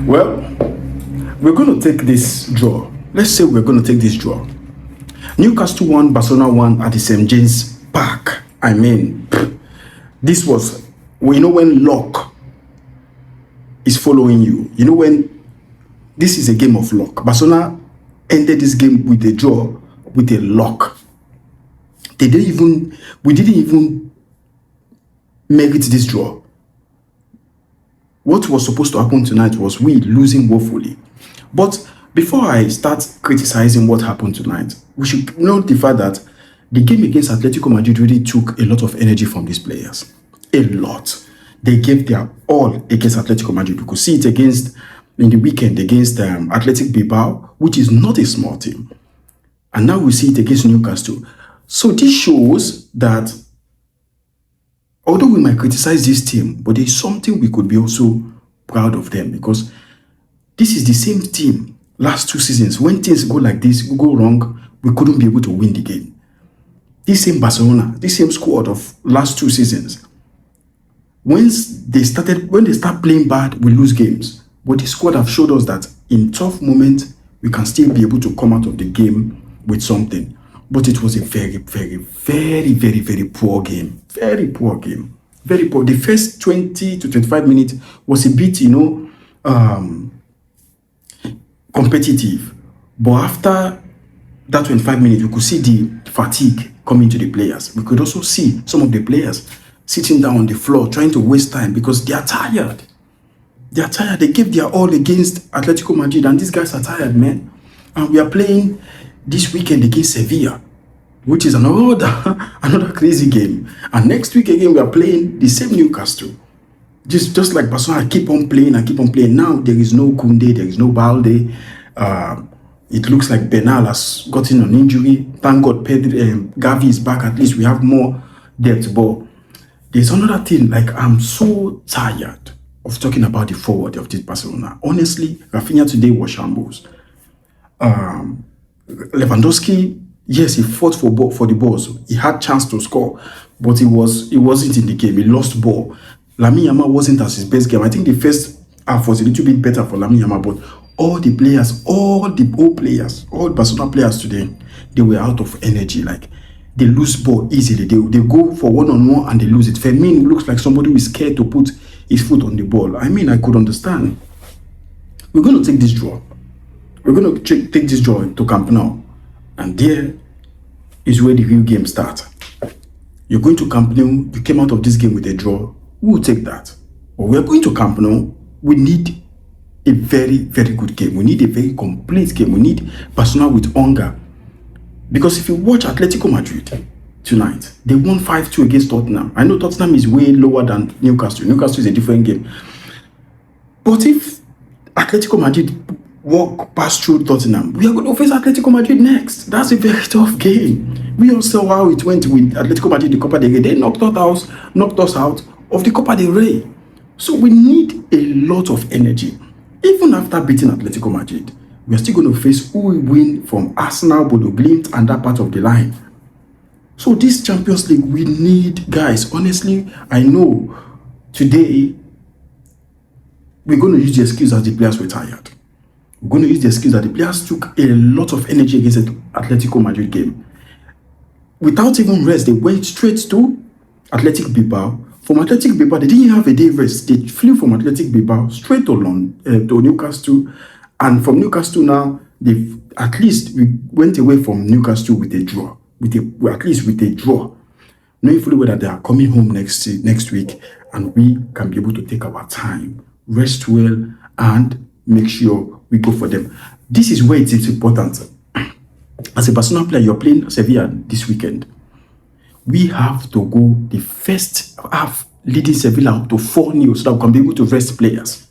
Well, we're going to take this draw. Let's say we're going to take this draw. Newcastle won, Barcelona won at the St. James Park. I mean, this was, you know, when luck is following you. You know, when this is a game of luck. Barcelona ended this game with a draw, with a luck. We didn't even merit this draw. What was supposed to happen tonight was we losing woefully. But before I start criticizing what happened tonight, we should note the fact that the game against Atlético Madrid really took a lot of energy from these players. A lot. They gave their all against Atlético Madrid. You could see it in the weekend against Athletic Bilbao, which is not a small team. And now we see it against Newcastle. So this shows that although we might criticize this team, but there's something we could be also proud of them, because this is the same team last 2 seasons. When things go like this, go wrong, we couldn't be able to win the game. This same Barcelona, this same squad of last 2 seasons, when they start playing bad, we lose games. But the squad have showed us that in tough moments, we can still be able to come out of the game with something. But it was a very, very, very, very, very poor game. Very poor game. Very poor. The first 20 to 25 minutes was a bit, competitive. But after that 25 minutes, we could see the fatigue coming to the players. We could also see some of the players sitting down on the floor, trying to waste time because they are tired. They are tired. They gave their all against Atlético Madrid, and these guys are tired, man. And we are playing this weekend against Sevilla, which is another crazy game. And next week again, we are playing the same Newcastle. Just like Barcelona, I keep on playing. Now there is no Koundé, there is no Balde. It looks like Bernal has gotten an injury. Thank God Gavi is back. At least we have more depth. But there's another thing, like I'm so tired of talking about the forward of this Barcelona. Honestly, Rafinha today was shambles. Lewandowski, yes, he fought for the balls. He had chance to score, but he wasn't in the game. He lost ball. Lamine Yamal wasn't at his best game. I think the first half was a little bit better for Lamine Yamal, but all the Barcelona players today, they were out of energy. Like, they lose ball easily. They go for one-on-one and they lose it. Fermin looks like somebody who is scared to put his foot on the ball. I mean, I could understand. We're going to take this draw. We're going to take this draw to Camp Nou. And there is where the real game starts. You're going to Camp Nou. You came out of this game with a draw. We will take that. But we're going to Camp Nou. We need a very, very good game. We need a very complete game. We need Barcelona with hunger. Because if you watch Atlético Madrid tonight, they won 5-2 against Tottenham. I know Tottenham is way lower than Newcastle. Newcastle is a different game. But if Atlético Madrid walk past through Tottenham, we are going to face Atlético Madrid next. That's a very tough game. We all saw how it went with Atlético Madrid, the Copa del Rey. They knocked us out of the Copa del Rey. So we need a lot of energy. Even after beating Atlético Madrid, we are still going to face who will win from Arsenal, Bodo Glimt, and that part of the line. So this Champions League, we need, guys, honestly, I know today we're going to use the excuse that the players were tired. We're going to use the excuse that the players took a lot of energy against the Atlético Madrid game. Without even rest, they went straight to Athletic Bilbao. From Athletic Bilbao, they didn't have a day rest. They flew from Athletic Bilbao straight to Newcastle. And from Newcastle now, at least we went away from Newcastle with a draw. At least with a draw. Knowing fully well that they are coming home next week, and we can be able to take our time, rest well, and make sure we go for them. This is where it is important. As a Barcelona player, you're playing Sevilla this weekend. We have to go the first half leading Sevilla up to 4-0 so that we can be able to rest players.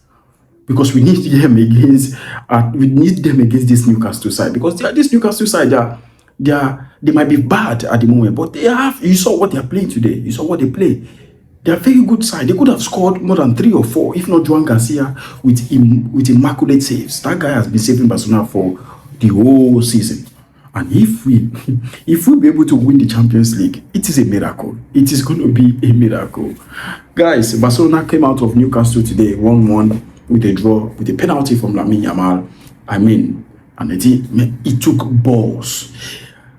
Because we need them against this Newcastle side. Because this Newcastle side, they might be bad at the moment, but you saw what they are playing today. You saw what they play. They are very good side. They could have scored more than 3 or 4, if not Joan Garcia with immaculate saves. That guy has been saving Barcelona for the whole season. And if we be able to win the Champions League, it is a miracle. It is going to be a miracle. Guys, Barcelona came out of Newcastle today 1-1. with a draw, with a penalty from Lamine Yamal. I mean, and it took balls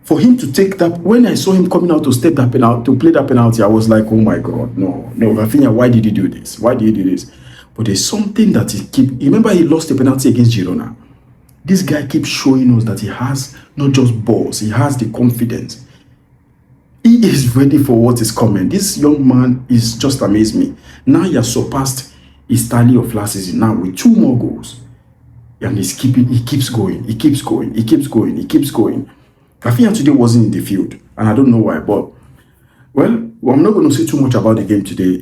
for him to take that. When I saw him coming out to step that penalty, to play that penalty, I was like, oh my God, no, Rafinha, why did you do this? Why did you do this? But there's something that he keep. Remember, he lost the penalty against Girona. This guy keeps showing us that he has not just balls, he has the confidence. He is ready for what is coming. This young man is just amazed me. Now he has surpassed his tally of last season now with 2 more goals. And he keeps going. Rafinha today wasn't in the field, and I don't know why, but well, I'm not going to say too much about the game today.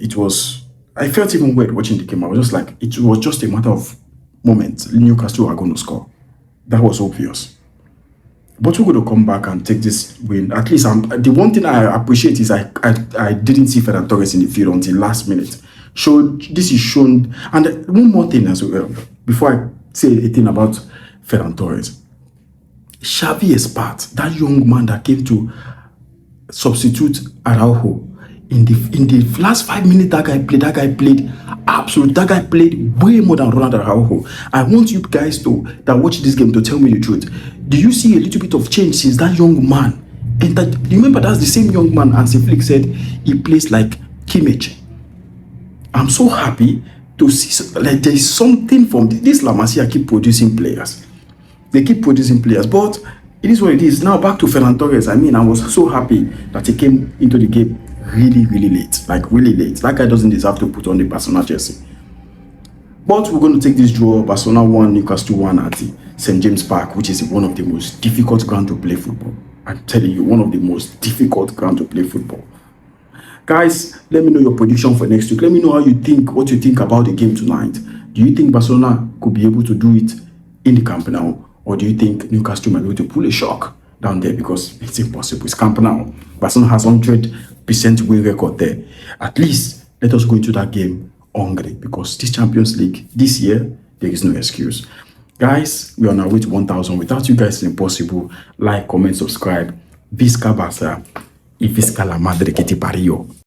I felt even weird watching the game. I was just like, it was just a matter of moments. Newcastle are going to score. That was obvious. But we're going to come back and take this win. At least the one thing I appreciate is I didn't see Ferran Torres in the field until last minute. This is shown. And one more thing as well, before I say anything about Ferran Torres. Xavi Espat, that young man that came to substitute Araujo, in the last 5 minutes that guy played absolutely. That guy played way more than Ronald Araujo. I want you guys that watch this game to tell me the truth. Do you see a little bit of change since that young man entered? Remember, that's the same young man, and Flick said he plays like Kimmich. I'm so happy to see, like, there is something from this La Masia keep producing players. They keep producing players, but it is what it is. Now back to Ferran Torres. I mean, I was so happy that he came into the game really late. Like, really late. That guy doesn't deserve to put on the Barcelona jersey. But we're going to take this draw. Barcelona 1, Newcastle 1 at the St. James Park, which is one of the most difficult ground to play football. I'm telling you, one of the most difficult ground to play football. Guys, let me know your prediction for next week. Let me know what you think about the game tonight. Do you think Barcelona could be able to do it in the Camp Nou? Or do you think Newcastle might be able to pull a shock down there? Because it's impossible. It's Camp Nou. Barcelona has 100% win record there. At least let us go into that game hungry, because this Champions League this year, there is no excuse. Guys, we are on our way to 1,000. Without you guys, it's impossible. Like, comment, subscribe. Visca Barça y Visca la Madre que te parió.